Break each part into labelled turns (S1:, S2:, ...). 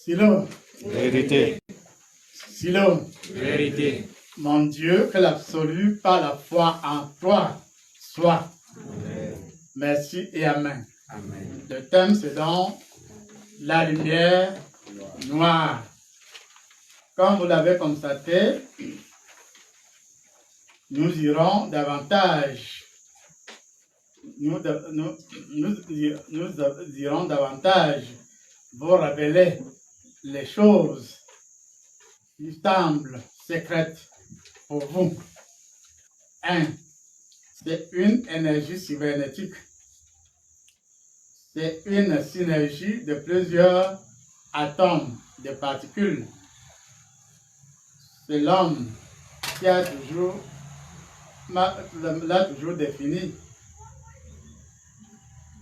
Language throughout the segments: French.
S1: Silo,
S2: Vérité.
S1: Silo,
S2: Vérité.
S1: mon Dieu, que l'absolu par la foi en toi soit.
S2: Amen.
S1: Merci et Amen.
S2: Amen.
S1: Le thème, c'est donc la lumière noire. Comme vous l'avez constaté, nous irons davantage, nous irons davantage vous révéler les choses qui semblent secrètes pour vous. 1. C'est une énergie cybernétique. C'est une synergie de plusieurs atomes de particules. C'est l'homme qui l'a toujours défini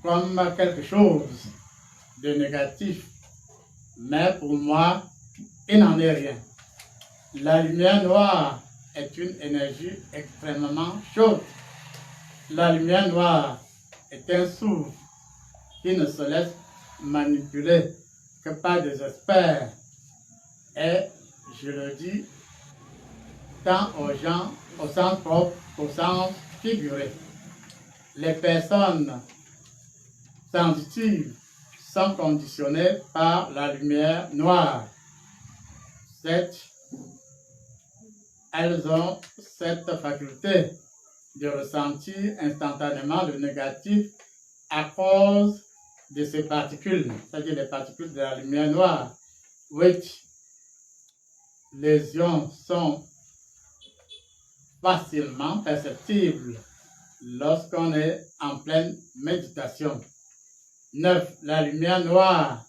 S1: comme quelque chose de négatif. Mais pour moi, il n'en est rien. La lumière noire est une énergie extrêmement chaude. La lumière noire est un souffle qui ne se laisse manipuler que par des experts. Et je le dis tant aux gens, au sens propre qu'au sens figuré. Les personnes sensitives sont conditionnées par la lumière noire. Elles ont cette faculté de ressentir instantanément le négatif à cause de ces particules, c'est-à-dire les particules de la lumière noire, which les ions sont facilement perceptibles lorsqu'on est en pleine méditation. 9. La lumière noire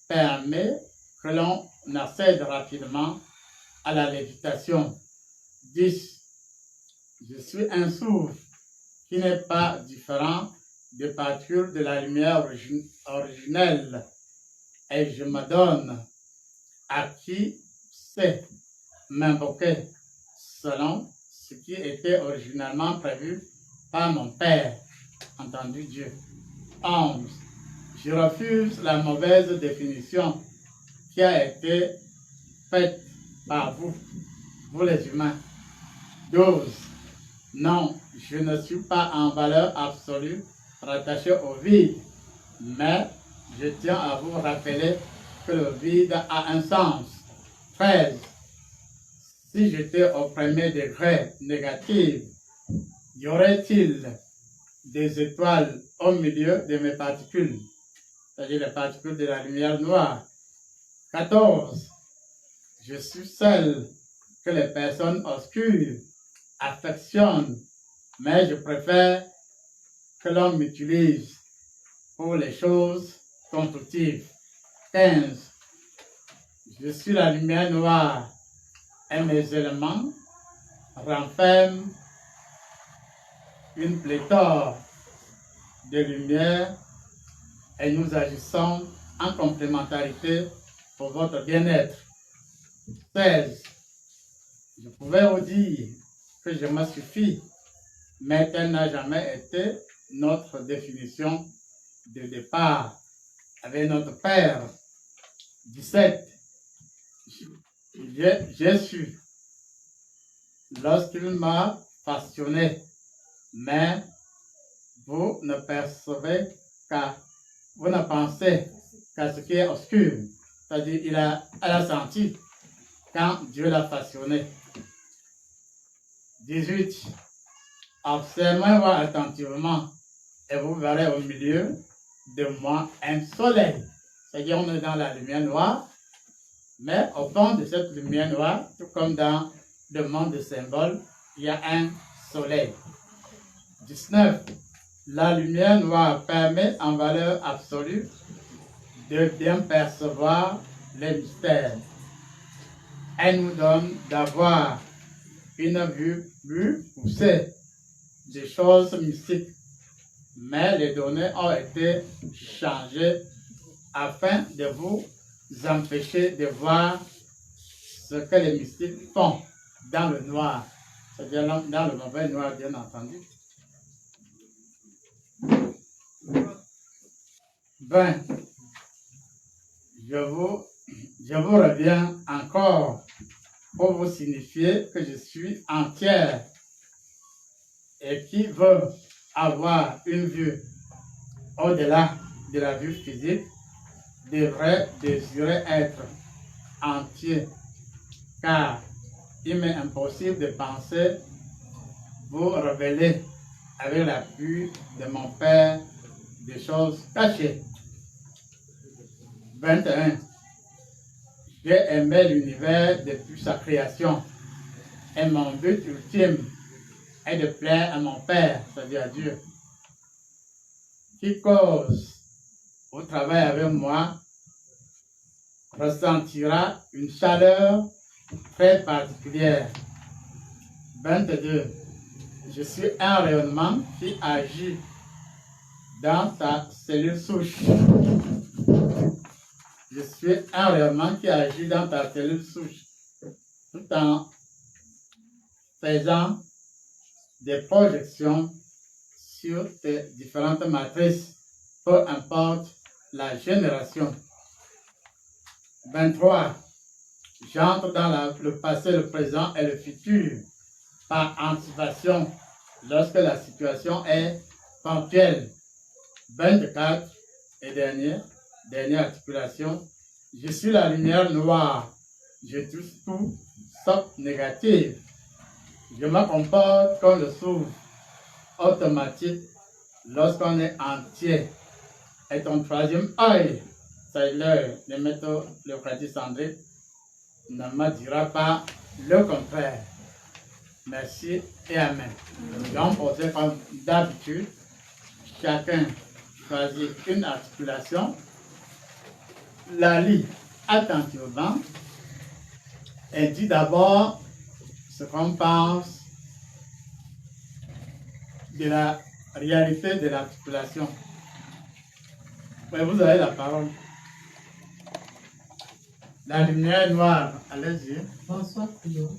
S1: permet que l'on accède rapidement à la lévitation. 10. Je suis un souffle qui n'est pas différent des particules de la lumière originelle et je me donne à qui sait m'invoquer selon ce qui était originalement prévu par mon Père, entendu Dieu. 11. Je refuse la mauvaise définition qui a été faite par vous les humains. 12. Non, je ne suis pas en valeur absolue rattaché au vide, mais je tiens à vous rappeler que le vide a un sens. 13. Si j'étais au premier degré négatif, y aurait-il des étoiles au milieu de mes particules, c'est-à-dire les particules de la lumière noire? 14. Je suis celle que les personnes obscures affectionnent, mais je préfère que l'on m'utilise pour les choses constructives. 15. Je suis la lumière noire et mes éléments renferment une pléthore de lumière et nous agissons en complémentarité pour votre bien-être. 16. Je pouvais vous dire que je me suffis, mais tel n'a jamais été notre définition de départ avec notre Père. 17. J'ai su lorsqu'il m'a façonné, mais vous ne percevez vous ne pensez qu'à ce qui est obscur. C'est-à-dire, elle a senti quand Dieu l'a façonné. 18. Observez-moi attentivement et vous verrez au milieu de moi un soleil. C'est-à-dire, on est dans la lumière noire, mais au fond de cette lumière noire, tout comme dans le monde des symboles, il y a un soleil. 19. La lumière noire permet en valeur absolue de bien percevoir les mystères. Elle nous donne d'avoir une vue plus poussée des choses mystiques, mais les données ont été changées afin de vous empêcher de voir ce que les mystiques font dans le noir, c'est-à-dire dans le mauvais noir, bien entendu. 20. Je vous je vous reviens encore pour vous signifier que je suis entière et qui veut avoir une vue au-delà de la vue physique devrait désirer être entier, car il m'est impossible de penser vous révéler avec l'appui de mon Père des choses cachées. 21. J'ai aimé l'univers depuis sa création et mon but ultime est de plaire à mon Père, c'est-à-dire à Dieu, qui cause au travail avec moi ressentira une chaleur très particulière. 22. Je suis un rayonnement qui agit dans ta cellule souche. Je suis un rayonnement qui agit dans ta cellule souche, tout en faisant des projections sur tes différentes matrices, peu importe la génération. 23. J'entre dans le passé, le présent et le futur par anticipation lorsque la situation est ponctuelle. 24. Et dernière articulation. Je suis la lumière noire. Je touche tout sauf négatif. Je me comporte comme le souffle automatique lorsqu'on est entier. Et ton troisième œil, c'est l'œil, le métaux, l'Eucharistie cendrée, ne me dira pas le contraire. Merci et Amen. Donc, on sait comme d'habitude, chacun choisit une articulation, la lit attentivement et dit d'abord ce qu'on pense de la réalité de l'articulation. Vous avez la parole. La lumière noire, allez-y.
S3: Bonsoir, Prion.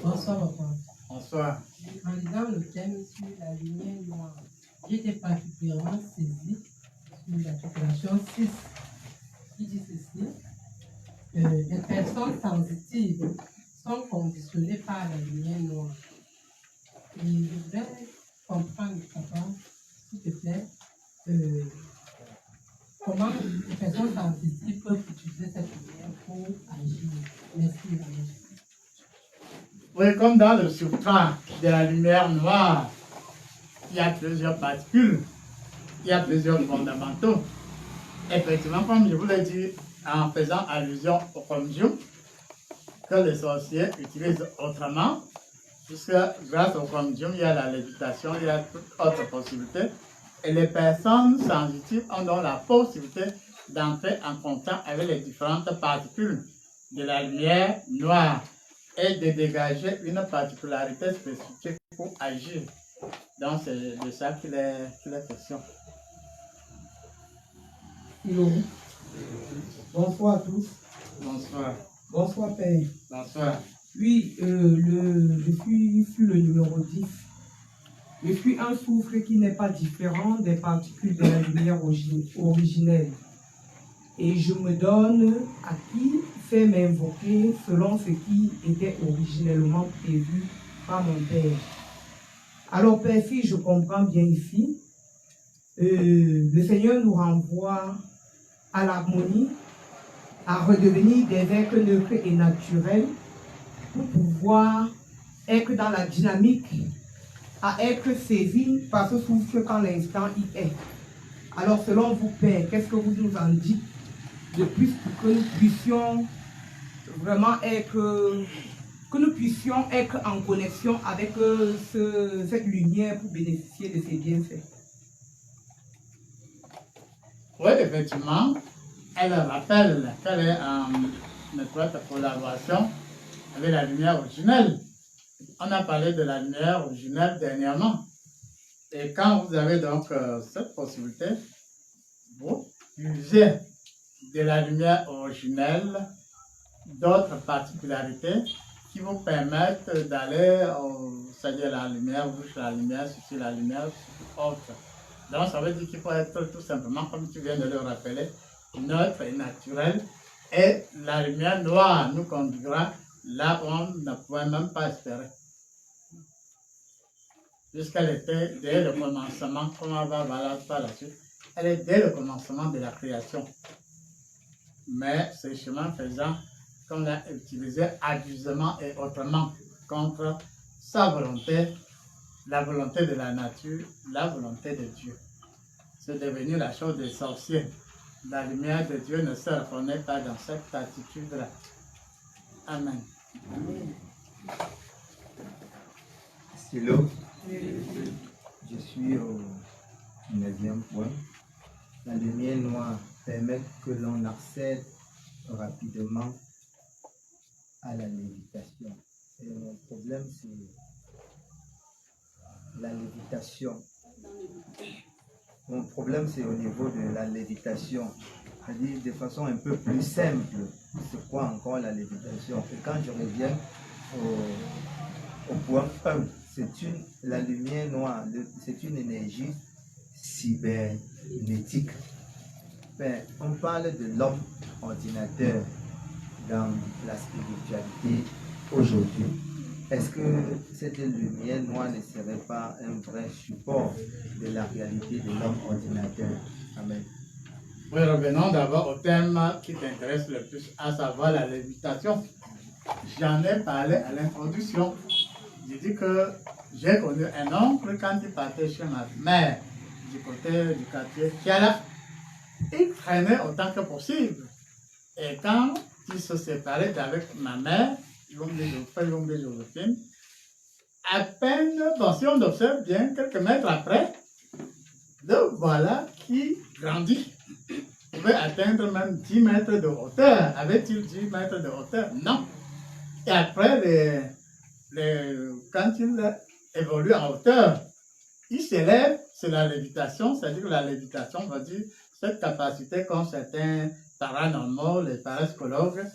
S3: Bonsoir, papa.
S1: Bonsoir.
S3: En lisant le thème sur la lumière noire, j'étais particulièrement saisie sur l'articulation 6 qui dit ceci. Les personnes sensitives sont conditionnées par la lumière noire. Et je voudrais comprendre, papa, s'il te plaît, comment les personnes sensitives peuvent utiliser cette lumière pour agir. Merci, Amen.
S1: Oui, comme dans le substrat de la lumière noire, il y a plusieurs particules, il y a plusieurs fondamentaux. Effectivement, comme je vous l'ai dit en faisant allusion au chromium, que les sorciers utilisent autrement, puisque grâce au chromium, il y a la lévitation, il y a toute autre possibilité. Et les personnes sensitives ont donc la possibilité d'entrer en contact avec les différentes particules de la lumière noire et de dégager une particularité spécifique pour agir. Donc c'est de ça qu'il est question.
S4: Hello. Bonsoir à tous.
S1: Bonsoir.
S4: Bonsoir Père.
S1: Bonsoir.
S4: Oui, je suis sur le numéro 10. Je suis un soufre qui n'est pas différent des particules de la lumière originelle. Et je me donne à qui fait m'invoquer selon ce qui était originellement prévu par mon Père. Alors Père, si je comprends bien ici, le Seigneur nous renvoie à l'harmonie, à redevenir des êtres neutres et naturels pour pouvoir être dans la dynamique, à être saisi par ce souffle quand l'instant y est. Alors selon vous, Père, qu'est-ce que vous nous en dites de plus pour que nous puissions vraiment être, en connexion avec cette lumière pour bénéficier de ses bienfaits?
S1: Oui, effectivement, elle rappelle qu'elle est en étroite collaboration avec la lumière originelle. On a parlé de la lumière originelle dernièrement. Et quand vous avez donc cette possibilité, vous usez de la lumière originelle d'autres particularités qui vous permettent d'aller, c'est-à-dire la lumière rouge, la lumière ceci, la lumière autre. Donc ça veut dire qu'il faut être tout simplement, comme tu viens de le rappeler, neutre et naturel Et la lumière noire nous conduira là où on ne pouvait même pas espérer. Puisqu'elle était dès le commencement, comme on va voir par la suite, elle est dès le commencement de la création. Mais ce chemin faisant, qu'on l'a utilisé abusivement et autrement contre sa volonté, la volonté de la nature, la volonté de Dieu. C'est devenu la chose des sorciers. La lumière de Dieu ne se reconnaît pas dans cette attitude-là. Amen.
S5: Stylo, je suis au 9e point. La lumière noire permet que l'on accède rapidement à la lévitation. Et mon problème, c'est la lévitation. Mon problème, c'est au niveau de la lévitation. C'est-à-dire de façon un peu plus simple, c'est quoi encore la lévitation? Et quand je reviens au point 1, la lumière noire, c'est une énergie cybernétique. Ben, on parle de l'homme ordinateur dans la spiritualité aujourd'hui. Est-ce que cette lumière noire ne serait pas un vrai support de la réalité de l'homme ordinateur? Amen.
S1: Oui, revenons d'abord au thème qui t'intéresse le plus, à savoir la lévitation. J'en ai parlé à l'introduction. J'ai dit que j'ai connu un oncle quand il partait chez ma mère du côté du quartier Kiala. Il traînait autant que possible. Et quand il se séparait d'avec ma mère, Joséphine, à peine, bon, si on observe bien, quelques mètres après, le voilà qui grandit. Il pouvait atteindre même 10 mètres de hauteur. Avait-il 10 mètres de hauteur? Non. Et après, quand il évolue en hauteur, il s'élève, c'est la lévitation, c'est-à-dire que la lévitation, on va dire, cette capacité qu'ont certains paranormaux, les parapsychologues,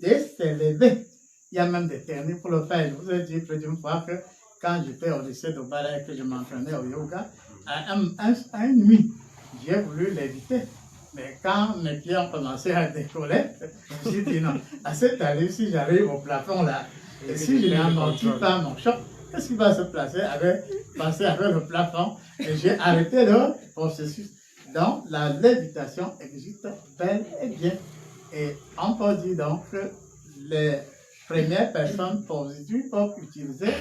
S1: de s'élever. Il y a même des techniques pour le faire. Je vous ai dit plus d'une fois que quand j'étais au lycée de Balai, que je m'entraînais au yoga, à une nuit, j'ai voulu léviter. Mais quand mes pieds ont commencé à décoller, j'ai dit non, à cette allure, si j'arrive au plafond là, et si je n'amortis pas mon choc, qu'est-ce qui va se passer avec le plafond? Et j'ai arrêté le processus. Donc, la lévitation existe bel et bien. Et on peut dire donc que les premières personnes positives peuvent utiliser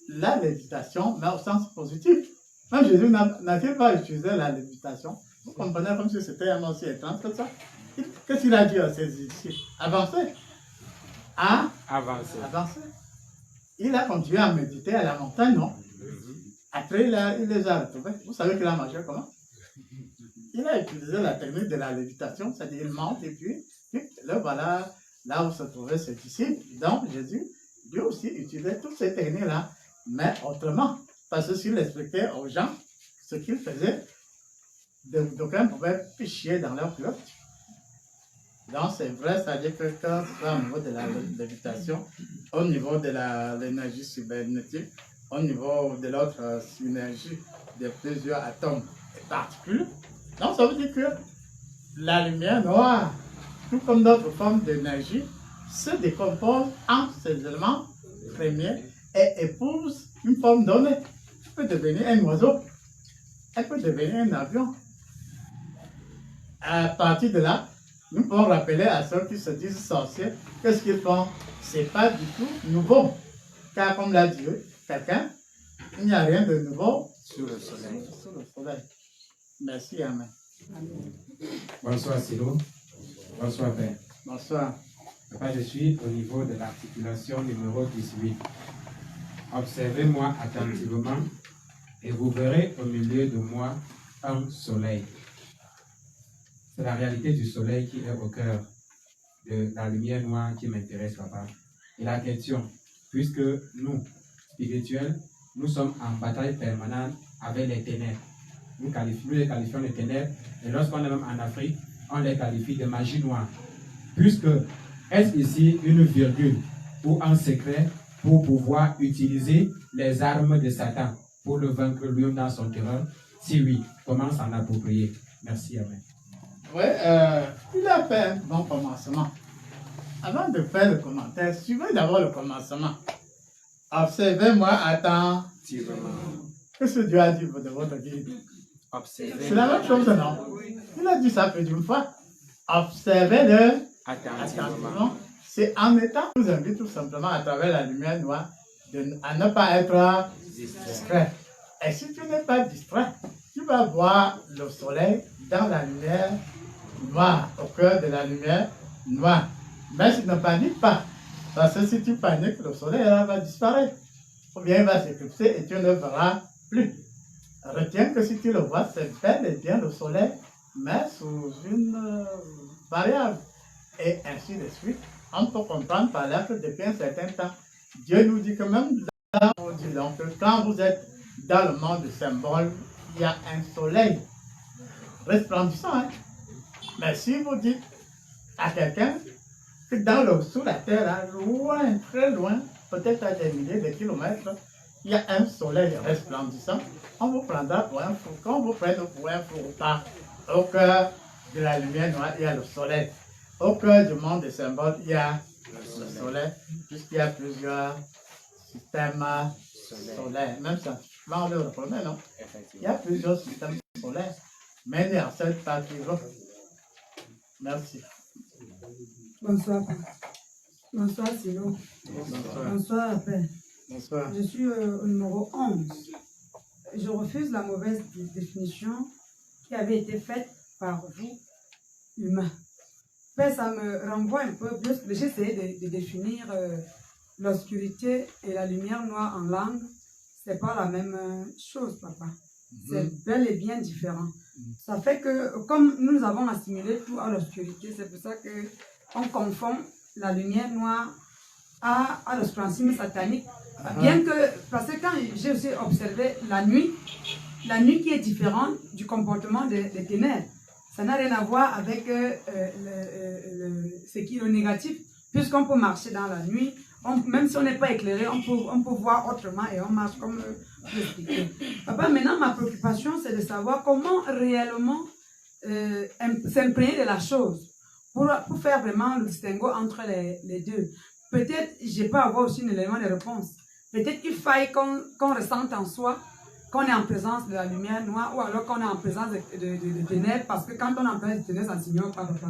S1: la lévitation, mais au sens positif. Même Jésus n'a-t-il pas utilisé la lévitation? Vous comprenez comme si c'était un mot aussi étrange que ça? Qu'est-ce qu'il a dit à ses disciples? Avancer. Hein? Avancer. Il a continué à méditer à la montagne, non? Après, il les a retrouvés. Vous savez qu'il a marché comment? Il a utilisé la technique de la lévitation, c'est-à-dire il monte et puis là, voilà, là où se trouvaient ses disciples. Donc, Jésus, lui aussi, utilisait toutes ces techniques-là, mais autrement. Parce que s'il expliquait aux gens ce qu'il faisait, d'aucuns pouvaient picher dans leur culotte. Donc, c'est vrai, c'est-à-dire que quand c'est au niveau de la lévitation, au niveau de l'énergie cybernétique, au niveau de l'autre synergie de plusieurs atomes et particules, donc ça veut dire que la lumière noire, tout comme d'autres formes d'énergie, se décompose en ces éléments premiers et épouse une forme donnée. Elle peut devenir un oiseau, elle peut devenir un avion. À partir de là, nous pouvons rappeler à ceux qui se disent sorciers, qu'est-ce qu'ils font? Ce n'est pas du tout nouveau. Car comme l'a dit quelqu'un, il n'y a rien de nouveau
S2: Sous le soleil.
S1: sous le soleil. Merci, Amen.
S6: Bonsoir Silo. Bonsoir Père.
S1: Bonsoir.
S6: Papa, je suis au niveau de l'articulation numéro 18. Observez-moi attentivement et vous verrez au milieu de moi un soleil. C'est la réalité du soleil qui est au cœur de la lumière noire qui m'intéresse, papa. Et la question, puisque nous, spirituels, nous sommes en bataille permanente avec les ténèbres. Nous les qualifions de ténèbres, et lorsqu'on est même en Afrique, on les qualifie de magie noire. Puisque, est-ce ici une virgule ou un secret pour pouvoir utiliser les armes de Satan pour le vaincre lui-même dans son terreur? Si oui, comment s'en approprier? Merci, Amen.
S1: Oui, il a fait un bon commencement. avant de faire le commentaire, suivez d'abord le commencement. Observez-moi attentivement. Qu'est-ce que Dieu a dit de votre guide? C'est la même chose, non? Il a dit ça plus d'une fois. Observez-le attentivement. C'est en étant, je vous invite tout simplement à travers la lumière noire à ne pas être distrait. Et si tu n'es pas distrait, tu vas voir le soleil dans la lumière noire, au cœur de la lumière noire. Mais tu ne paniques pas, parce que si tu paniques, le soleil va disparaître. Ou bien il va s'éclipser et tu ne le verras plus. Retiens que si tu le vois, c'est bel et bien le soleil, mais sous une variable. Et ainsi de suite. On peut comprendre par là que depuis un certain temps, Dieu nous dit que même quand vous êtes dans le monde du symbole, il y a un soleil resplendissant. Hein? Mais si vous dites à quelqu'un que sous la terre, là, loin, très loin, peut-être à des milliers de kilomètres, il y a un soleil resplendissant, on vous prendra pour un fou. Quand vous prenez pour un fou, au cœur de la lumière noire, il y a le soleil. Au cœur du monde des symboles, il y a le soleil, puisqu'il y a plusieurs systèmes solaires. Même scientifiquement, on le reconnaît, non? Il y a plusieurs systèmes solaires, mais il y a seul pas toujours. Merci.
S7: Bonsoir. Bonsoir, Silo. Bonsoir, Père.
S1: Bonsoir.
S7: Je suis au numéro 11. Je refuse la mauvaise définition qui avait été faite par vous, humains. Père, ça me renvoie un peu, j'ai essayé de définir l'obscurité et la lumière noire en langue. C'est pas la même chose, papa. C'est bel et bien différent. Ça fait que, comme nous avons assimilé tout à l'obscurité, c'est pour ça qu'on confond la lumière noire à l'obscurantisme satanique. Bien que, parce que quand j'ai aussi observé la nuit qui est différente du comportement des ténèbres, ça n'a rien à voir avec ce qui est le négatif, puisqu'on peut marcher dans la nuit, même si on n'est pas éclairé, on peut voir autrement et on marche comme je l'expliquais. Papa, maintenant ma préoccupation c'est de savoir comment réellement s'imprégner de la chose, pour faire vraiment le distinguo entre les deux. Peut-être, je peux avoir aussi un élément de réponse. Peut-être qu'il faille qu'on ressente en soi qu'on est en présence de la lumière noire ou alors qu'on est en présence de ténèbres, parce que quand on est en présence de ténèbres, ça ne s'ignore pas, papa.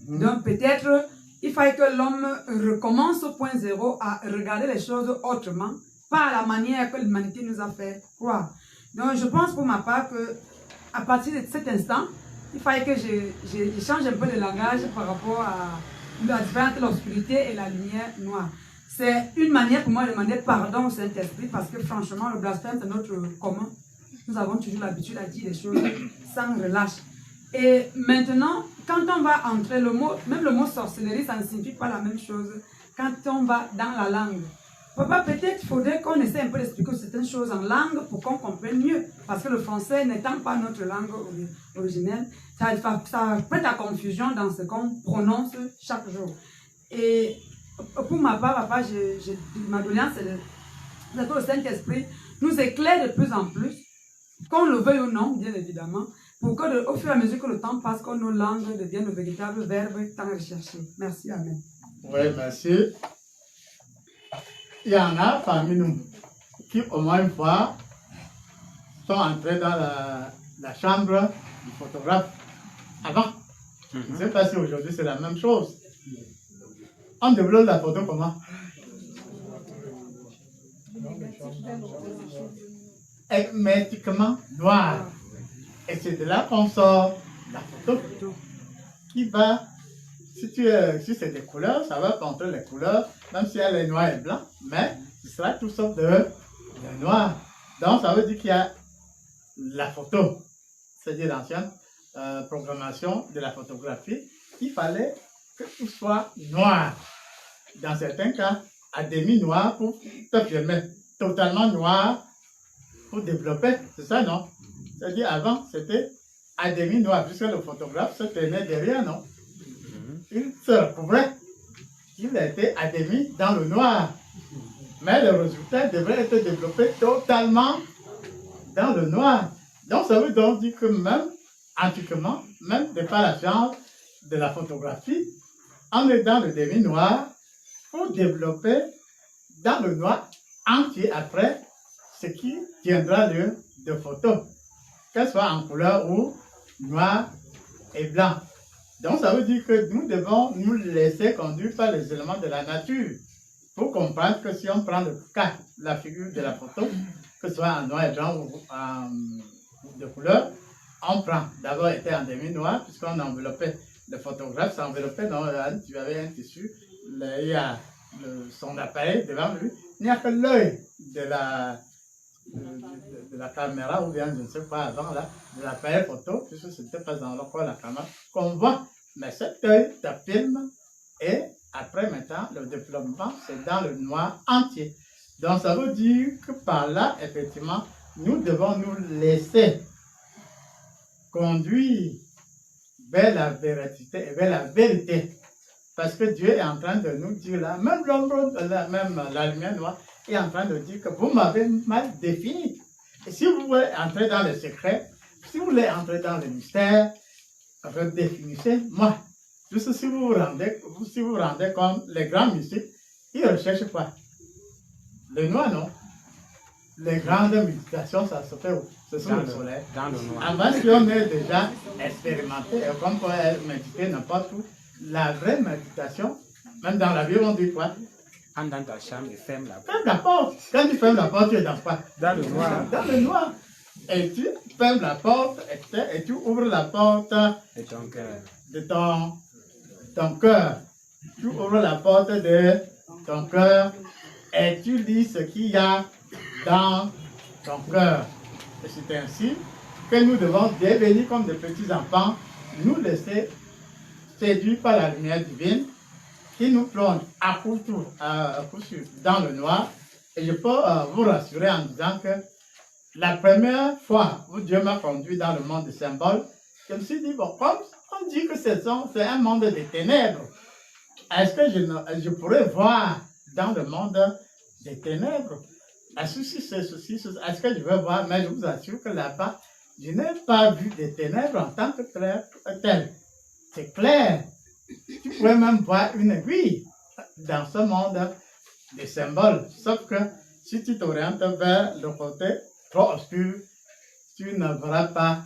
S7: Donc peut-être, il faille que l'homme recommence au point zéro à regarder les choses autrement, pas à la manière que l'humanité nous a fait croire. Donc je pense pour ma part que à partir de cet instant, il faille que je change un peu de langage par rapport à la différence entre l'obscurité et la lumière noire. C'est une manière pour moi de demander pardon au Saint-Esprit, parce que franchement, le blasphème, c'est notre commun. Nous avons toujours l'habitude à dire des choses sans relâche. Et maintenant, quand on va entrer le mot, même le mot sorcellerie, ça ne signifie pas la même chose quand on va dans la langue. Papa, peut-être faudrait qu'on essaie un peu d'expliquer certaines choses en langue pour qu'on comprenne mieux. Parce que le français n'étant pas notre langue originelle, ça prête à confusion dans ce qu'on prononce chaque jour. Et pour ma part, papa, ma doléance, c'est que le Saint-Esprit nous éclaire de plus en plus, qu'on le veuille ou non, bien évidemment, pour que, au fur et à mesure que le temps passe, que nos langues deviennent de véritables verbes tant recherchés. Merci, amen.
S1: Oui, merci. Il y en a parmi nous qui, au moins une fois, sont entrés dans la chambre du photographe avant. Je ne sais pas si aujourd'hui c'est la même chose. On développe la photo comment? Hermétiquement noir. Et c'est de là qu'on sort la photo qui va, si c'est des couleurs, ça va montrer les couleurs, même si elle est noire et blanc, mais ce sera tout sauf de noir. Donc ça veut dire qu'il y a la photo, c'est-à-dire l'ancienne programmation de la photographie, il fallait que tout soit noir. Dans certains cas, à demi noir pour te filmer, totalement noir pour développer, c'est ça, non? C'est-à-dire avant, c'était à demi noir, puisque le photographe se tenait derrière, non? Il se recouvrait, il était à demi dans le noir. Mais le résultat devrait être développé totalement dans le noir. Donc ça veut donc dire que même antiquement, même de par la science de la photographie, on est dans le demi-noir pour développer dans le noir entier après ce qui tiendra lieu de photo, qu'elle soit en couleur ou noir et blanc. Donc ça veut dire que nous devons nous laisser conduire par les éléments de la nature pour comprendre que si on prend le cas, la figure de la photo, que ce soit en noir et blanc ou en de couleur, on prend. D'abord, il était en demi-noir, puisqu'on enveloppait, le photographe s'enveloppait dans tu avais un tissu, il y a son appareil devant lui, il n'y a que l'œil de la caméra, ou bien je ne sais pas avant là, de l'appareil photo, puisque c'était pas dans le corps de la caméra, qu'on voit. Mais cet œil te filme et après maintenant, le développement, c'est dans le noir entier. Donc ça veut dire que par là, effectivement, nous devons nous laisser conduire vers la vérité et vers la vérité. Parce que Dieu est en train de nous dire là, même l'ombre, même la lumière noire, est en train de dire que vous m'avez mal défini. Et si vous voulez entrer dans le secret, si vous voulez entrer dans le mystère, redéfinissez-moi. Juste si vous vous rendez comme les grands mystiques, ils recherchent quoi? Le noir, non? Les grandes méditations, ça se fait où? C'est sous le soleil.
S6: Dans le noir.
S1: Avant, si on est déjà expérimenté, et comme on peut méditer n'importe où, la vraie méditation, même dans la Bible, on dit quoi?
S6: Entre dans ta chambre et ferme la porte.
S1: Ferme la porte. Quand tu fermes la porte, tu es dans quoi?
S6: Dans le noir.
S1: Dans le noir. Et tu fermes la porte et tu ouvres la porte
S6: Et ton cœur.
S1: de ton cœur. Tu ouvres la porte de ton cœur et tu lis ce qu'il y a dans ton cœur. Et c'est ainsi que nous devons devenir comme des petits enfants, nous laisser séduire par la lumière divine qui nous plonge à coup sûr dans le noir. Et je peux vous rassurer en disant que la première fois où Dieu m'a conduit dans le monde des symboles, je me suis dit, bon, comme on dit que c'est un monde des ténèbres, est-ce que je pourrais voir dans le monde des ténèbres? Est-ce que je vais voir? Mais je vous assure que là-bas, je n'ai pas vu des ténèbres en tant que tel. C'est clair. Tu pourrais même voir une aiguille dans ce monde des symboles. Sauf que si tu t'orientes vers le côté trop obscur, tu ne verras pas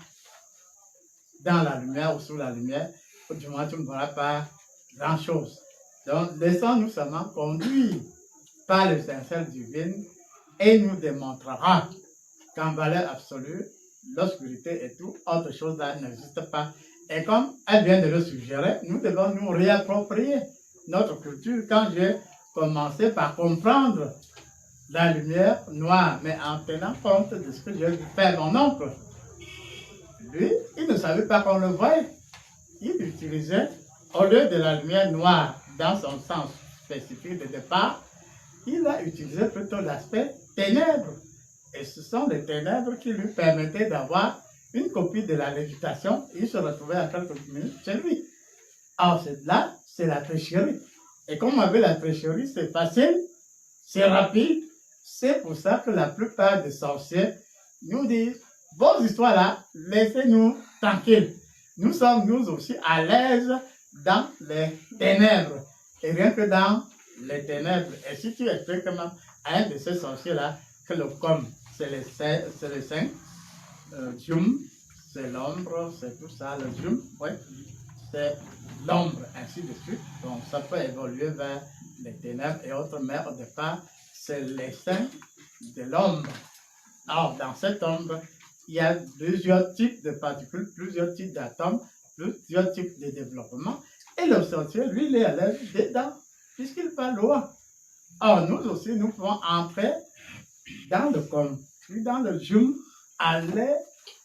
S1: dans la lumière ou sous la lumière, ou du moins tu ne verras pas grand-chose. Donc, laissons-nous seulement conduire par l'étincelle divine et nous démontrera qu'en valeur absolue, l'obscurité et tout autre chose là n'existe pas. Et comme elle vient de le suggérer, nous devons nous réapproprier notre culture. Quand j'ai commencé par comprendre la lumière noire, mais en tenant compte de ce que j'ai vu faire mon oncle, lui, il ne savait pas qu'on le voyait. Il utilisait, au lieu de la lumière noire dans son sens spécifique de départ, il a utilisé plutôt l'aspect ténèbres. Et ce sont les ténèbres qui lui permettaient d'avoir une copie de la lévitation. Il se retrouvait à quelques minutes chez lui. Alors là, c'est la tricherie. Et comme on veut la tricherie, c'est facile, c'est rapide. C'est pour ça que la plupart des sorciers nous disent, vos histoires là, laissez-nous tranquilles. Nous sommes nous aussi à l'aise dans les ténèbres. Et rien que dans les ténèbres. Et si tu expliques même à un de ces sorciers-là que le com, c'est les cinq, Jum, c'est l'ombre, c'est tout ça, le Jum, oui, c'est l'ombre, ainsi de suite. Donc ça peut évoluer vers les ténèbres et autres, mais au départ, c'est les cinq de l'ombre. Alors, dans cette ombre, il y a plusieurs types de particules, plusieurs types d'atomes, plusieurs types de développement. Et le sorcier, lui, il est à l'aise dedans, puisqu'il va loin. Or, nous aussi, nous pouvons entrer dans le com, puis dans le Jum, aller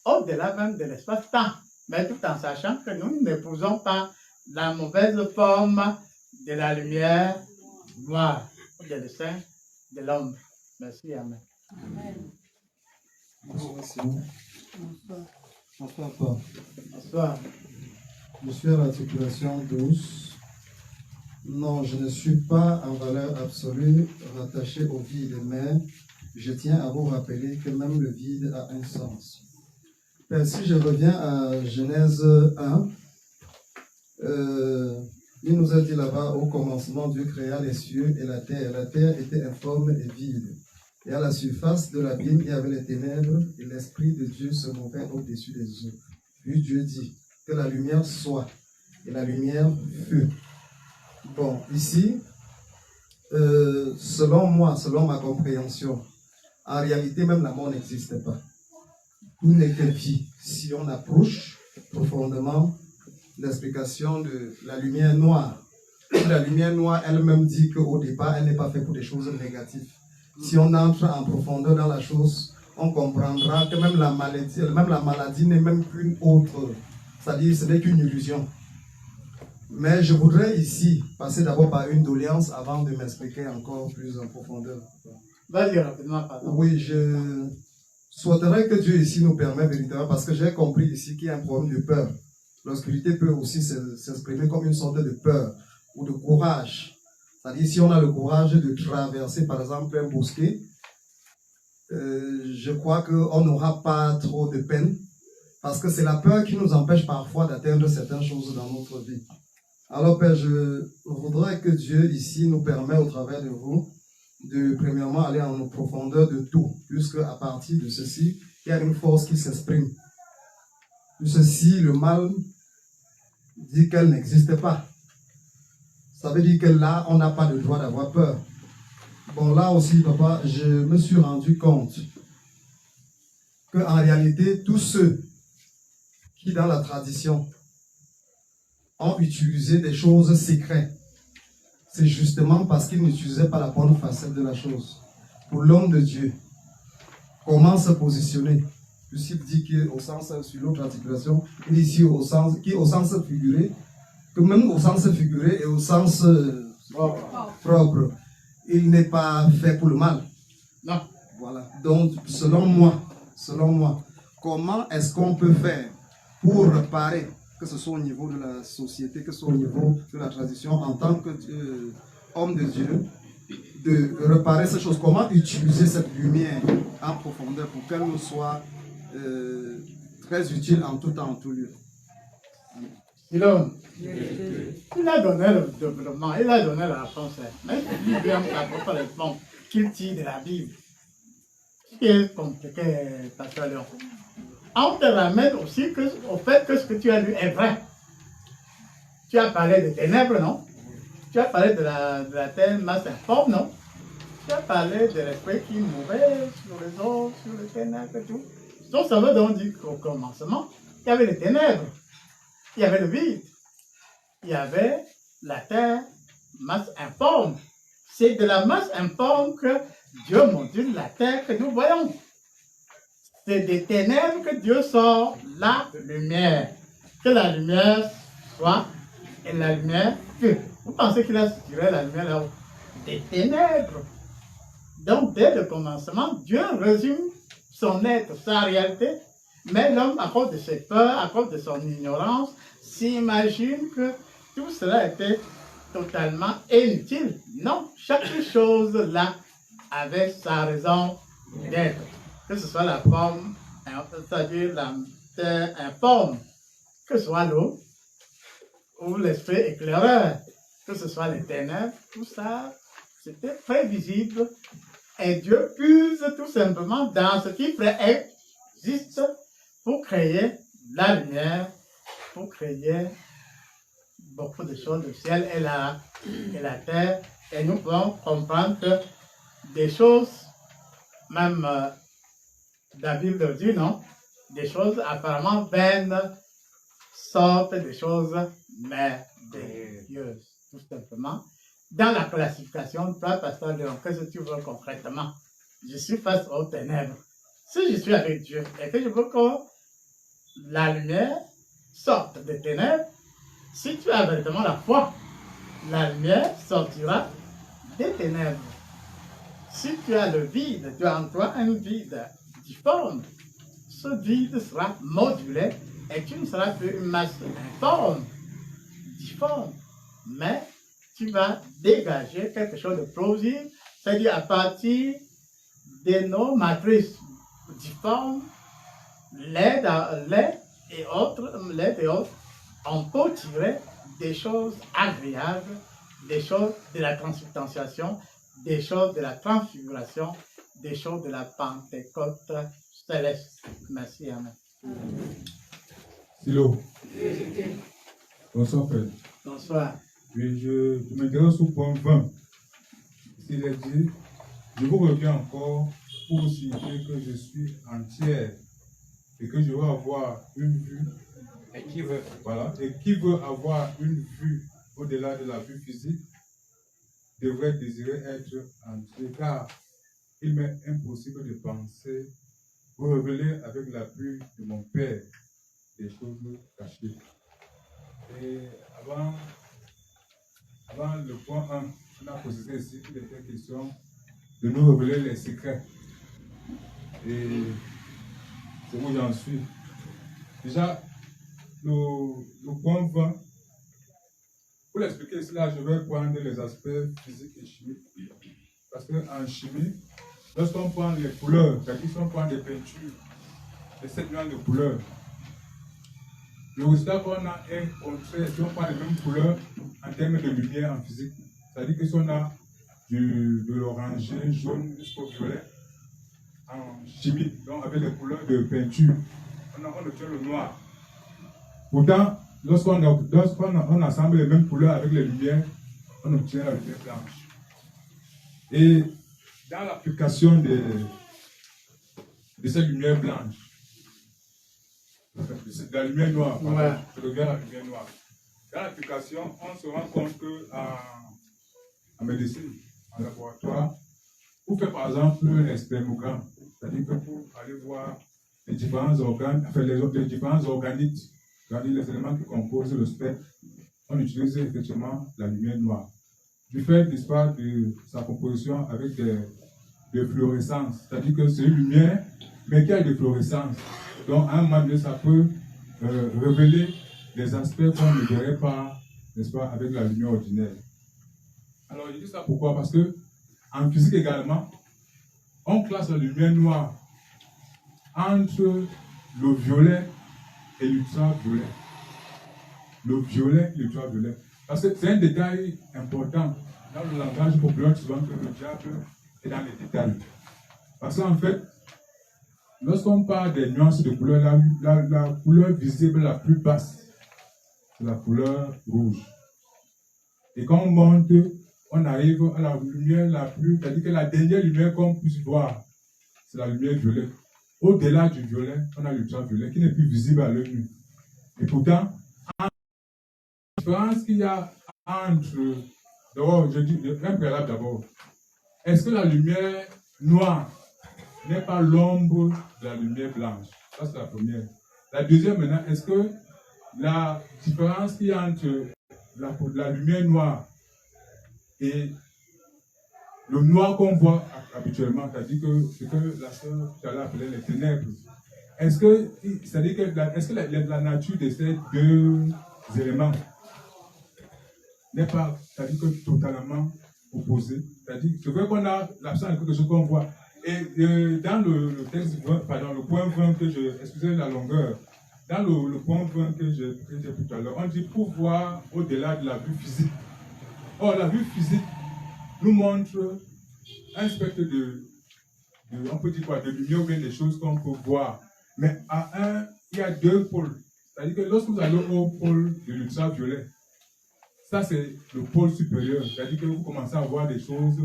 S1: au-delà même de l'espace-temps, mais tout en sachant que nous n'épousons pas la mauvaise forme de la lumière noire, de l'essaim de l'ombre. Merci, Amen.
S3: Amen.
S8: Bonsoir, Simon. Bonsoir, Paul.
S1: Bonsoir.
S8: Je suis à l'articulation 12. Non, je ne suis pas en valeur absolue rattaché au vide, mais je tiens à vous rappeler que même le vide a un sens. Si je reviens à Genèse 1, Il nous a dit là-bas, au commencement, Dieu créa les cieux et la terre. La terre était informe et vide. Et à la surface de l'abîme, il y avait les ténèbres, et l'Esprit de Dieu se mouvait au-dessus des eaux. Puis Dieu dit, que la lumière soit, et la lumière fut. Bon, ici, selon moi, selon ma compréhension, en réalité, même la mort n'existe pas. Tout n'est que vie. Si on approche profondément l'explication de la lumière noire, la lumière noire elle-même dit qu'au départ, elle n'est pas faite pour des choses négatives. Si on entre en profondeur dans la chose, on comprendra que même la maladie n'est même qu'une autre, c'est-à-dire ce n'est qu'une illusion. Mais je voudrais ici passer d'abord par une doléance avant de m'expliquer encore plus en profondeur.
S1: Vas-y rapidement, pardon.
S8: Oui, je souhaiterais que Dieu ici nous permette véritablement, parce que j'ai compris ici qu'il y a un problème de peur. L'obscurité peut aussi s'exprimer comme une sorte de peur ou de courage. C'est-à-dire si on a le courage de traverser par exemple un bosquet, je crois qu'on n'aura pas trop de peine, parce que c'est la peur qui nous empêche parfois d'atteindre certaines choses dans notre vie. Alors Père, je voudrais que Dieu ici nous permette au travers de vous de premièrement aller en profondeur de tout, puisque à partir de ceci, il y a une force qui s'exprime. Ceci, le mal dit qu'elle n'existe pas. Ça veut dire que là, on n'a pas le droit d'avoir peur. Bon, là aussi, papa, je me suis rendu compte qu'en réalité, tous ceux qui, dans la tradition, ont utilisé des choses secrètes, c'est justement parce qu'ils n'utilisaient pas la bonne facette de la chose. Pour l'homme de Dieu, comment se positionner? Puisqu'il dit qu'au sens, sur l'autre articulation, il dit ici au sens figuré, que même au sens figuré et au sens propre, il n'est pas fait pour le mal.
S1: Non.
S8: Voilà. Donc, selon moi, comment est-ce qu'on peut faire pour réparer, que ce soit au niveau de la société, que ce soit au niveau de la tradition, en tant que homme de Dieu, de réparer ces choses? Comment utiliser cette lumière en profondeur pour qu'elle nous soit très utile en tout temps, en tout lieu?
S1: Silom, il a donné le développement, il a donné la réponse. Mais il dit bien qu'il tire de la Bible. Ce qui est compliqué, Pasteur Léon. On te ramène aussi au fait que ce que tu as lu est vrai. Tu as parlé des ténèbres, non? Tu as parlé de la terre masse informe, non? Tu as parlé de l'esprit qui mouvait sur les eaux, sur les ténèbres et tout. Donc ça veut donc dire qu'au commencement, il y avait les ténèbres, il y avait le vide, il y avait la terre masse informe. C'est de la masse informe que Dieu module la terre que nous voyons. C'est des ténèbres que Dieu sort la lumière. Que la lumière soit et la lumière fut. Vous pensez qu'il a tiré la lumière là-haut? Des ténèbres. Donc, dès le commencement, Dieu résume son être, sa réalité, mais l'homme, à cause de ses peurs, à cause de son ignorance, s'imagine que tout cela était totalement inutile. Non, chaque chose là avait sa raison d'être. Que ce soit la forme, c'est-à-dire la terre informe, que ce soit l'eau, ou l'esprit éclaireur, que ce soit les ténèbres, tout ça, c'était prévisible. Et Dieu puise tout simplement dans ce qui préexiste pour créer la lumière, pour créer beaucoup de choses, le ciel et la terre. Et nous pouvons comprendre que des choses, même la Bible dit, non, des choses apparemment vaines sortent des choses merveilleuses, tout simplement. Dans la classification, toi, Pasteur Léon, qu'est-ce que tu veux concrètement? Je suis face aux ténèbres. Si je suis avec Dieu et que je veux que la lumière sorte des ténèbres, si tu as véritablement la foi, la lumière sortira des ténèbres. Si tu as le vide, tu as en toi un vide difforme, ce vide sera modulé et tu ne seras plus une masse informe, difforme, mais tu vas dégager quelque chose de plausible, c'est-à-dire à partir de nos matrices difformes, lait et autres, on peut tirer des choses agréables, des choses de la transubstantiation, des choses de la transfiguration, des choses de la Pentecôte céleste. Merci, amen.
S9: Silo. Bonsoir, Père.
S1: Bonsoir.
S9: Oui, je m'intéresse au point 20. Il est dit, je vous reviens encore pour vous signifier que je suis entière et que je veux avoir une vue. Et qui veut avoir une vue au-delà de la vue physique devrait désirer être entier, car il m'est impossible de penser vous révéler avec l'appui de mon Père des choses cachées. Et avant le point 1, on a posé ici, il était question de nous révéler les secrets. Et c'est où j'en suis. Déjà, le point 20, pour l'expliquer cela, je vais prendre les aspects physiques et chimiques. Parce qu'en chimie, lorsqu'on prend les couleurs, c'est-à-dire qu'on prend des peintures, les 7 millions de couleurs, le résultat qu'on a est contraire si on prend les mêmes couleurs en termes de lumière en physique. C'est-à-dire que si on a de l'oranger, jaune jusqu'au violet, en chimie, donc avec les couleurs de peinture, on obtient le noir. Pourtant, lorsqu'on assemble les mêmes couleurs avec les lumières, on obtient la lumière blanche. Et dans l'application de cette lumière blanche, de la lumière noire, je reviens à la lumière noire. Dans l'application, on se rend compte qu'en médecine, en laboratoire, pour faire par exemple un spermogramme, c'est-à-dire que pour aller voir les différents organes, enfin les différents organites, c'est-à-dire les éléments qui composent le spectre, on utilise effectivement la lumière noire. Du fait, n'est-ce pas, de sa composition avec des fluorescences, c'est-à-dire que c'est une lumière, mais qui a des fluorescences. Donc, à un moment donné, ça peut révéler des aspects qu'on ne verrait pas, n'est-ce pas, avec la lumière ordinaire. Alors, je dis ça pourquoi? Parce que, en physique également, on classe la lumière noire entre le violet et l'ultraviolet. Le violet et l'ultraviolet. Parce que c'est un détail important. Dans le langage populaire, souvent que le diable est dans les détails. Parce qu'en fait, lorsqu'on parle des nuances de couleurs, la couleur visible la plus basse, c'est la couleur rouge. Et quand on monte, on arrive à la lumière la plus, c'est-à-dire que la dernière lumière qu'on puisse voir, c'est la lumière violette. Au-delà du violet, on a l'ultraviolet qui n'est plus visible à l'œil nu. Et pourtant, la différence qu'il y a entre, d'abord, je dis, un préalable d'abord, est-ce que la lumière noire n'est pas l'ombre de la lumière blanche? Ça, c'est la première. La deuxième, maintenant, est-ce que la différence qu'il y a entre la lumière noire et le noir qu'on voit habituellement, c'est-à-dire que ce que la sœur tout à l'heure appelait les ténèbres, est-ce que la nature de ces deux éléments n'est pas, c'est-à-dire que totalement opposée? C'est-à-dire, c'est vrai qu'on a l'absence de quelque chose qu'on voit. Et dans le texte, pardon, le point 20 que excusez la longueur, dans le point 20 que j'ai pris tout à l'heure, on dit pour voir au-delà de la vue physique. Or, la vue physique nous montre un spectre on peut dire quoi, de lumière ou bien des choses qu'on peut voir. Mais il y a deux pôles. C'est-à-dire que lorsque vous allez au pôle de l'ultraviolet, ça c'est le pôle supérieur. C'est-à-dire que vous commencez à voir des choses,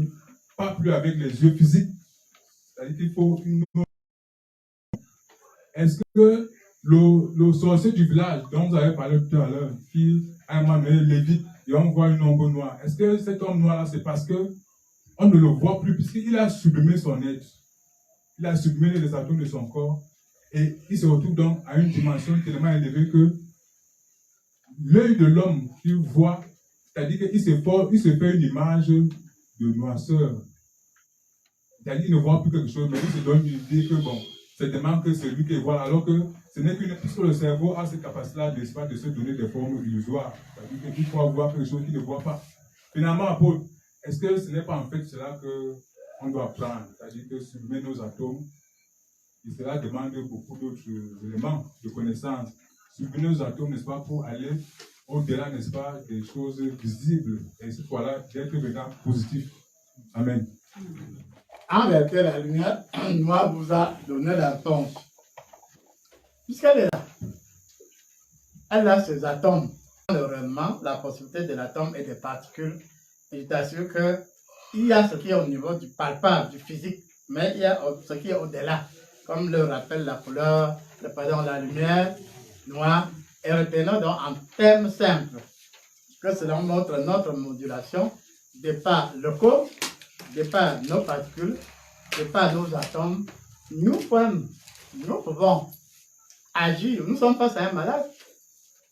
S9: pas plus avec les yeux physiques. C'est-à-dire qu'il faut une autre. Est-ce que le sorcier du village dont vous avez parlé tout à l'heure, qui à un moment donné lévite et on voit une ombre noire, est-ce que cet homme noir-là, c'est parce que on ne le voit plus, puisqu'il a sublimé son être, il a sublimé les atomes de son corps, et il se retrouve donc à une dimension tellement élevée que l'œil de l'homme qu'il voit, c'est-à-dire qu'il se fait une image de noirceur. C'est-à-dire qu'il ne voit plus quelque chose, mais il se donne une idée que bon, c'est tellement que c'est lui qui voit, alors que ce n'est qu'une, puisque le cerveau a cette capacité-là de se donner des formes illusoires. C'est-à-dire qu'il faut voir quelque chose qu'il ne voit pas. Finalement, apôtre, est-ce que ce n'est pas en fait cela qu'on doit apprendre? C'est-à-dire que sublimer nos atomes, et cela demande beaucoup d'autres éléments de connaissance. Sublimer nos atomes, n'est-ce pas, pour aller au-delà, n'est-ce pas, des choses visibles. Et cette fois-là, d'être maintenant positif. Amen.
S1: En réalité, la lumière noire vous a donné la réponse. Puisqu'elle est là, elle a ses atomes. Malheureusement, la possibilité de l'atome et des particules, et je t'assure qu'il y a ce qui est au niveau du palpable, du physique, mais il y a ce qui est au-delà, comme le rappelle la couleur, la lumière noire. Et retenons donc en termes simples que selon notre modulation, de par le corps, de par nos particules, de par nos atomes, nous pouvons agir. Nous sommes face à un malade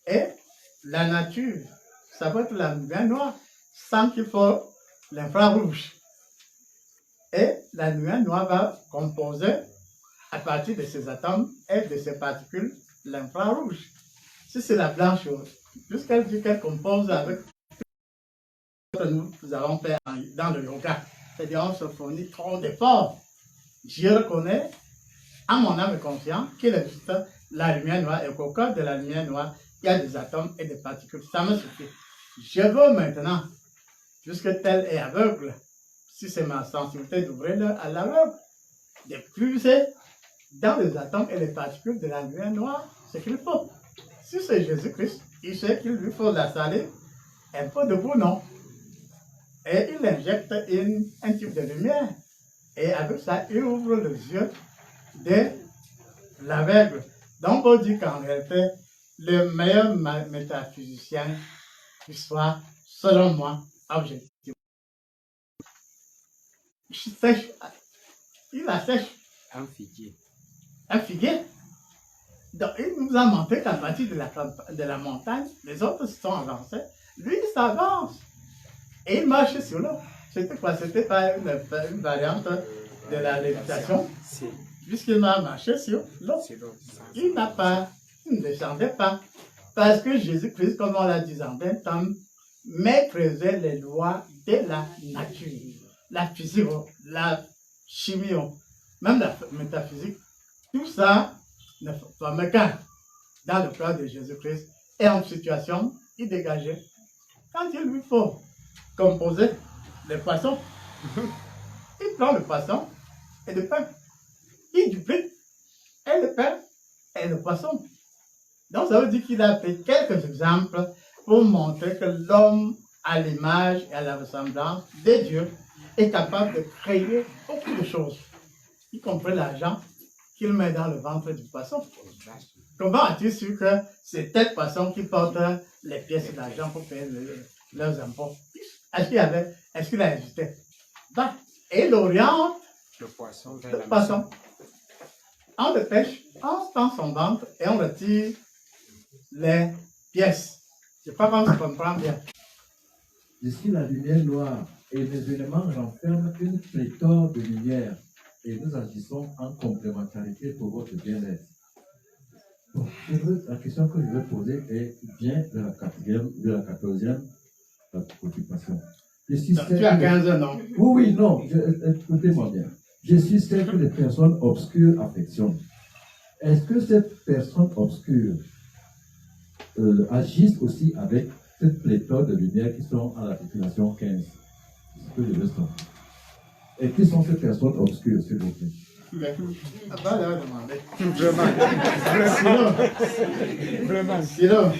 S1: et la nature, ça peut être la lumière noire sans qu'il faut l'infrarouge. Et la lumière noire va composer à partir de ces atomes et de ces particules l'infrarouge. Si c'est la blancheur, puisqu'elle dit qu'elle compose avec ce que nous avons fait dans le yoga, c'est-à-dire on se fournit trop d'efforts. Je reconnais à mon âme consciente qu'il existe la lumière noire et qu'au cœur de la lumière noire, il y a des atomes et des particules. Ça me suffit. Je veux maintenant, puisque tel est aveugle, si c'est ma sensibilité d'ouvrir à l'aveugle, de puiser dans les atomes et les particules de la lumière noire ce qu'il faut. Si c'est Jésus-Christ, il sait qu'il lui faut la salive, un peu de bouillon. Et il injecte un type de lumière. Et avec ça, il ouvre les yeux de l'aveugle. Donc, on dit qu'en réalité, le meilleur métaphysicien qui soit, selon moi, objectif. Il assèche.
S6: Un figuier.
S1: Un figuier. Donc, il nous a montré qu'à partir de la montagne, les autres se sont avancés. Lui, il s'avance. Et il marche sur l'eau. C'était quoi? C'était pas une variante de la lévitation. Puisqu'il m'a marché sur l'eau. Il ne descendait pas. Parce que Jésus-Christ, comme on l'a dit en 20 ans, maîtrisait les lois de la nature. La physique, la chimie, même la métaphysique. Tout ça ne formait qu'un dans le cœur de Jésus-Christ. Et en situation, il dégageait. Quand il lui faut composer les poissons, il prend le poisson et le pain. Il duplique et le pain et le poisson. Donc ça veut dire qu'il a fait quelques exemples pour montrer que l'homme, à l'image et à la ressemblance de Dieu, est capable de créer beaucoup de choses, y compris l'argent qu'il met dans le ventre du poisson. Comment as-tu su que c'est tel poisson qui porte les pièces d'argent pour payer leurs impôts? Est-ce qu'il a hésité? Ben, et il oriente
S6: le poisson.
S1: On le pêche, on tend son ventre et on retire les pièces. Je crois qu'on se comprend bien.
S10: Je suis la lumière noire et mes éléments renferment une pléthore de lumière et nous agissons en complémentarité pour votre bien-être. Bon, la question que je vais poser vient de la 14e préoccupation.
S1: Tu as 15 ans, non?
S10: Oui, non, écoutez-moi bien. Je suis celle que les personnes obscures affectionnent. Est-ce que ces personnes obscures agissent aussi avec cette pléthore de lumière qui sont à l'articulation 15? C'est ce que je veux savoir. Et qui sont ces personnes obscures, s'il vous plaît?
S1: Va leur demander.
S6: Vraiment.
S1: Sinon,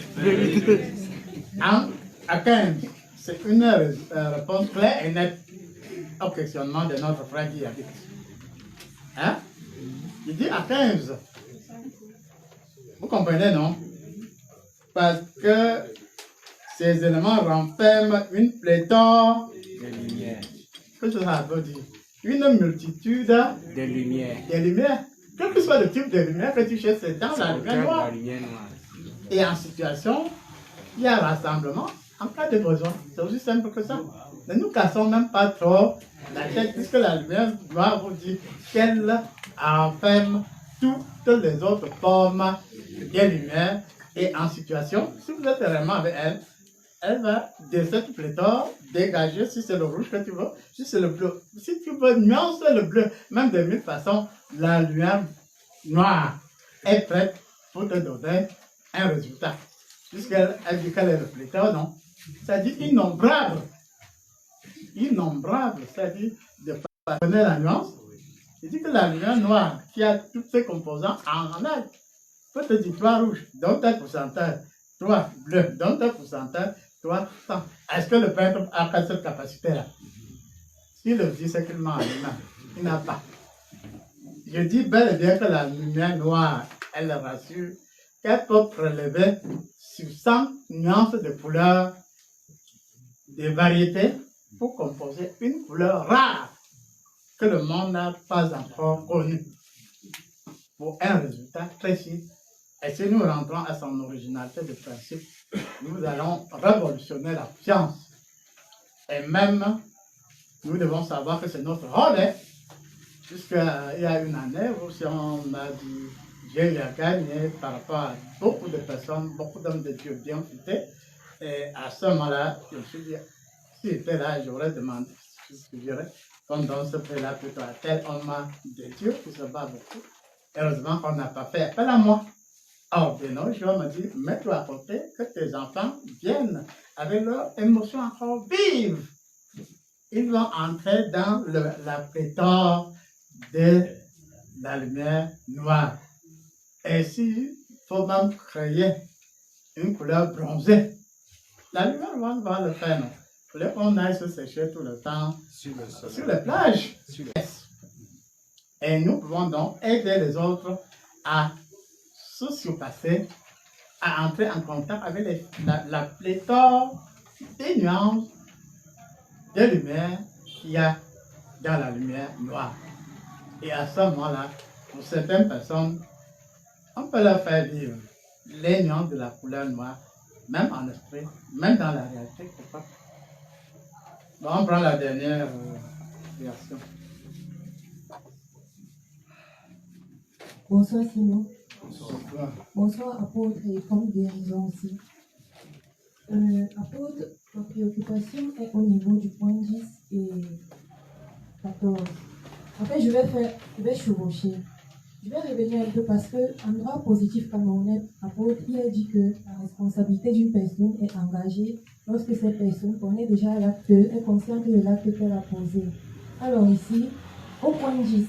S1: à 15, c'est une réponse claire et nette au questionnement de notre frère qui habite. Hein? Il dit à 15. Vous comprenez, non? Parce que ces éléments renferment une pléthore
S6: de lumière.
S1: Qu'est-ce que ça veut dire? Une multitude
S6: de lumière.
S1: Quel que soit le type de lumière que tu cherches, c'est dans la lumière noire. Et en situation, il y a rassemblement en cas de besoin. C'est aussi simple que ça. Ne nous cassons même pas trop la tête, puisque la lumière noire vous dit qu'elle enferme toutes les autres formes de lumière. Et en situation, si vous êtes vraiment avec elle, elle va de cette pléthore dégager, si c'est le rouge que tu veux, si c'est le bleu. Si tu veux nuancer le bleu, même de 1000 façons, la lumière noire est prête pour te donner un résultat. puisqu'elle dit qu'elle est le pléthore, non? C'est-à-dire innombrable. Innombrable, c'est-à-dire de connaître la nuance. Il dit que la lumière noire, qui a tous ses composants en a, peut te dire toi rouge, donne tel pourcentage, toi bleu, donne tel pourcentage, toi sang. Est-ce que le peintre a cette capacité-là? S'il le dit, c'est qu'il ment en lui-même. Il n'a pas. Je dis bel et bien que la lumière noire, elle rassure, qu'elle peut prélever sur 100 nuances de couleurs, de variétés, pour composer une couleur rare que le monde n'a pas encore connue, pour un résultat précis. Et si nous rentrons à son originalité de principe, nous allons révolutionner la science. Et même, nous devons savoir que c'est notre rôle, hein, puisqu'il y a une année où si on a dit Dieu a gagné par rapport à beaucoup de personnes, beaucoup d'hommes de Dieu bien futés, et à ce moment-là, je me suis dit, si j'étais là, j'aurais demandé, je dirais, qu'on donne ce prix-là plutôt à tel homme de Dieu qui se bat beaucoup. Heureusement qu'on n'a pas fait appel à moi. Or, de nos jours, on me dit, mets-toi à côté, que tes enfants viennent avec leurs émotions encore vives. Ils vont entrer dans la pléthore de la lumière noire. Et s'il faut même créer une couleur bronzée, la lumière noire va le faire, non? Il faut qu'on aille se sécher tout le temps sur les plages. Et nous pouvons donc aider les autres à se surpasser, à entrer en contact avec la pléthore des nuances de lumière qu'il y a dans la lumière noire. Et à ce moment-là, pour certaines personnes, on peut leur faire vivre les nuances de la couleur noire, même en esprit, même dans la réalité. Bon, on prend la dernière version.
S11: Bonsoir Simon.
S1: Bonsoir.
S11: Bonsoir apôtre et comme guérison aussi. Apôtre, ma préoccupation est au niveau du point 10 et 14. En fait, je vais chevaucher. Je vais revenir un peu parce qu'en droit positif camerounais, apôtre, il a dit que la responsabilité d'une personne est engagée lorsque cette personne connaît déjà l'acte, est consciente de l'acte qu'elle a posé. Alors ici, au point 10,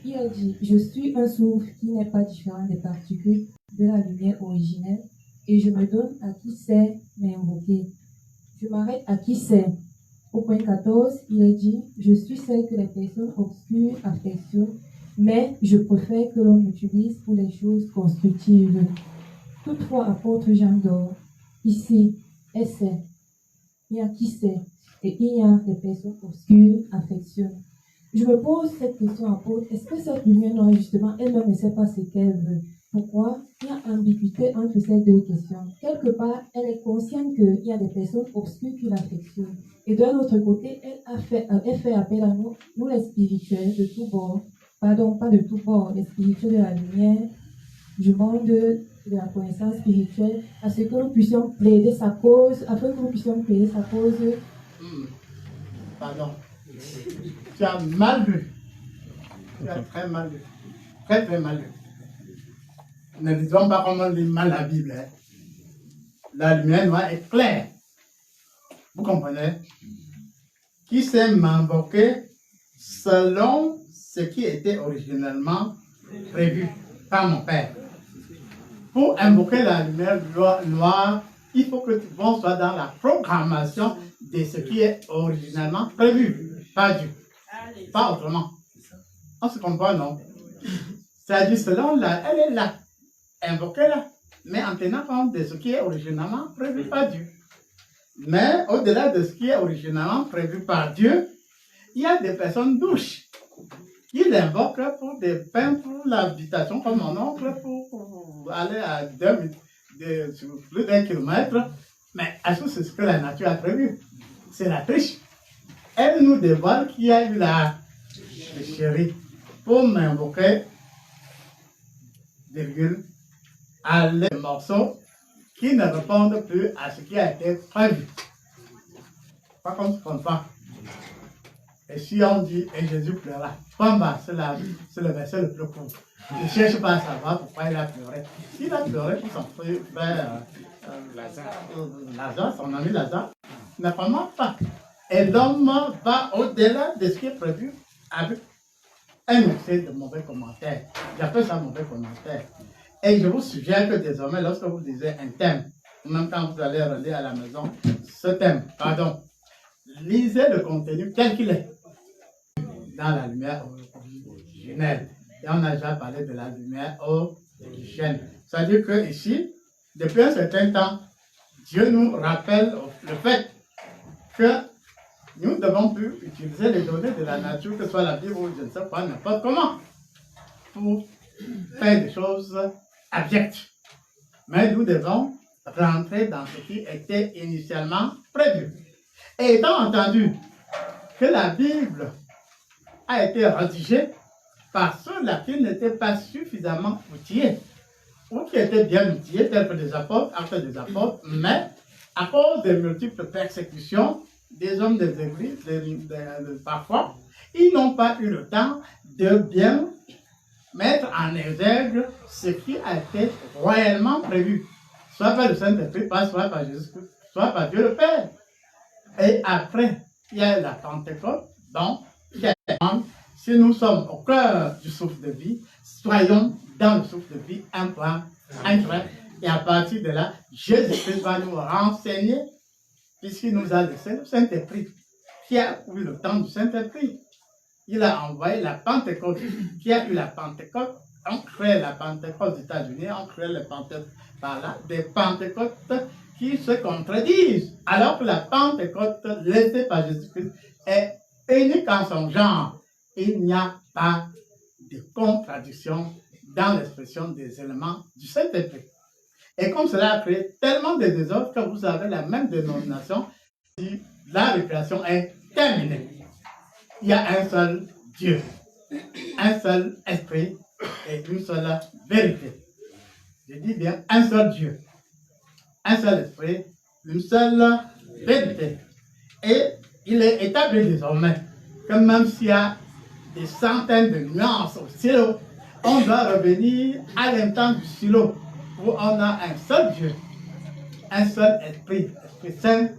S11: il a dit, je suis un souffle qui n'est pas différent des particules de la lumière originelle et je me donne à qui sait m'invoquer. Je m'arrête à qui sait. Au point 14, il a dit, je suis celle que les personnes obscures affectionnent, mais je préfère que l'on m'utilise pour les choses constructives. Toutefois, apôtre Jean d'Or, ici, elle sait, il y a qui sait, et il y a des personnes obscures affectionnent. Je me pose cette question, apôtre, est-ce que cette lumière noire, justement, elle-même ne sait pas ce qu'elle veut? Pourquoi? Il y a ambiguïté entre ces deux questions. Quelque part, elle est consciente qu'il y a des personnes obscures qui l'affectionnent. Et d'un autre côté, elle fait appel à nous les spirituels de tout bord, pardon, pas de tout bord, les spirituels de la lumière, du monde de la connaissance spirituelle, à ce que nous puissions plaider sa cause, afin que nous puissions plaider sa cause.
S1: Pardon. Tu as mal lu. Tu as très mal lu. Très, très mal lu. Ne disons pas comment on lit mal la Bible. Hein. La lumière noire est claire. Vous comprenez? Qui sait m'invoquer selon ce qui était originellement prévu par mon Père. Pour invoquer la lumière noire, il faut que tout le monde soit dans la programmation de ce qui est originellement prévu par Dieu. Pas autrement. On se comprend, non? C'est-à-dire, selon elle est là. Invoquez-la. Mais en tenant compte de ce qui est originellement prévu par Dieu. Mais au-delà de ce qui est originellement prévu par Dieu, il y a des personnes douches qui l'invoquent pour des pains, pour l'habitation, comme mon oncle, pour aller à plus d'un kilomètre. Mais est-ce que c'est ce que la nature a prévu? C'est la triche. Elle nous dévoile qu'il y a eu la chérie pour m'invoquer, à les morceaux qui ne répondent plus à ce qui a été prévu. Pas qu'on se comprend. Et si on dit, et Jésus pleura, c'est le verset le plus court. Ne cherche pas à savoir pourquoi il a pleuré. S'il a pleuré pour son frère Lazare, son ami Lazare, ne vraiment pas. Et l'homme va au-delà de ce qui est prévu avec un excès de mauvais commentaires. J'appelle ça mauvais commentaires. Et je vous suggère que désormais, lorsque vous lisez un thème, même quand vous allez relire à la maison ce thème, pardon, lisez le contenu tel qu'il est dans la lumière originelle. Et on a déjà parlé de la lumière origine. C'est-à-dire que ici, depuis un certain temps, Dieu nous rappelle le fait que nous ne devons plus utiliser les données de la nature, que ce soit la Bible ou je ne sais pas, n'importe comment, pour faire des choses abjectes. Mais nous devons rentrer dans ce qui était initialement prévu. Et étant entendu que la Bible a été rédigée par ceux-là qui n'étaient pas suffisamment outillés, ou qui étaient bien outillés, tels que les apôtres, actes des apôtres, mais à cause des multiples persécutions des hommes des églises, parfois, ils n'ont pas eu le temps de bien mettre en exergue ce qui a été royalement prévu, soit par le Saint-Esprit, soit par Jésus-Christ, soit par Dieu le Père. Et après, il y a la Pentecôte, donc, si nous sommes au cœur du souffle de vie, soyons dans le souffle de vie, un point, un trait, et à partir de là, Jésus-Christ va nous renseigner, puisqu'il nous a laissé le Saint-Esprit. Qui a eu le temps du Saint-Esprit? Il a envoyé la Pentecôte. Qui a eu la Pentecôte? On crée la Pentecôte aux États-Unis, on crée les Pentecôtes par là, des Pentecôtes qui se contredisent, alors que la Pentecôte laissée par Jésus-Christ est unique en son genre. Il n'y a pas de contradiction dans l'expression des éléments du Saint-Esprit. Et comme cela a créé tellement de désordres que vous avez la même dénomination, la récréation est terminée. Il y a un seul Dieu, un seul esprit et une seule vérité. Je dis bien un seul Dieu, un seul esprit, une seule vérité. Et il est établi désormais que même s'il y a des centaines de nuances au silo, on doit revenir à l'instant du silo où on a un seul Dieu, un seul esprit, Esprit Saint,